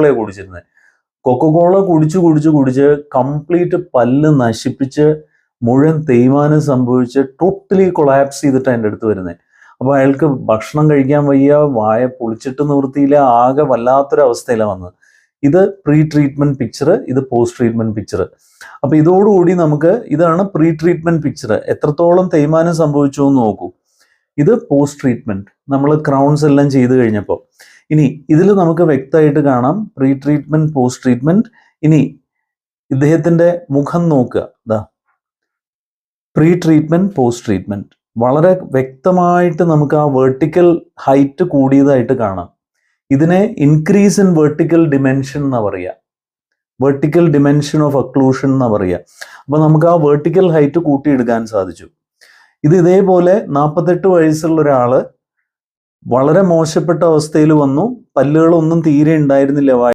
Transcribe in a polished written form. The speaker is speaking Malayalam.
കുടിച്ചിരുന്നത്. കൊക്കക്കോള കുടിച്ച് കംപ്ലീറ്റ് പല്ല് നശിപ്പിച്ച് മുഴുവൻ തേയ്മാനം സംഭവിച്ച് ടോട്ടലി കൊളാപ്സ് ചെയ്തിട്ട് എൻ്റെ അടുത്ത് വരുന്നത്. അപ്പോൾ അയാൾക്ക് ഭക്ഷണം കഴിക്കാൻ വയ്യ, വായ പൊളിച്ചിട്ട് നിവൃത്തിയില്ല, ആകെ വല്ലാത്തൊരവസ്ഥയിലാണ് വന്നത്. ഇത് പ്രീ ട്രീറ്റ്മെന്റ് പിക്ചർ, ഇത് പോസ്റ്റ് ട്രീറ്റ്മെന്റ് പിക്ചർ. അപ്പൊ ഇതോടുകൂടി ഇതാണ് പ്രീ ട്രീറ്റ്മെന്റ് പിക്ചർ. എത്രത്തോളം തേയ്മാനം സംഭവിച്ചു എന്ന് നോക്കൂ. ഇത് പോസ്റ്റ് ട്രീറ്റ്മെന്റ്, നമ്മൾ ക്രൗൺസ് എല്ലാം ചെയ്ത് കഴിഞ്ഞപ്പോൾ. ഇനി ഇതിൽ നമുക്ക് വ്യക്തമായിട്ട് കാണാം പ്രീ ട്രീറ്റ്മെന്റ്, പോസ്റ്റ് ട്രീറ്റ്മെന്റ്. ഇനി ഇദ്ദേഹത്തിന്റെ മുഖം നോക്കുക, ഇതാ പ്രീ ട്രീറ്റ്മെന്റ്, പോസ്റ്റ് ട്രീറ്റ്മെന്റ്. വളരെ വ്യക്തമായിട്ട് നമുക്ക് ആ വെർട്ടിക്കൽ ഹൈറ്റ് കൂടിയതായിട്ട് കാണാം. ഇതിനെ ഇൻക്രീസ് ഇൻ വെർട്ടിക്കൽ ഡിമെൻഷൻ എന്നാ പറയുക, വെർട്ടിക്കൽ ഡിമെൻഷൻ ഓഫ് അക്ലൂഷൻ എന്നാ പറയുക. അപ്പൊ നമുക്ക് ആ വെർട്ടിക്കൽ ഹൈറ്റ് കൂട്ടിയെടുക്കാൻ സാധിച്ചു. ഇതേപോലെ 48 വയസ്സുള്ള ഒരാള് വളരെ മോശപ്പെട്ട അവസ്ഥയിൽ വന്നു, പല്ലുകളൊന്നും തീരെ ഉണ്ടായിരുന്നില്ല.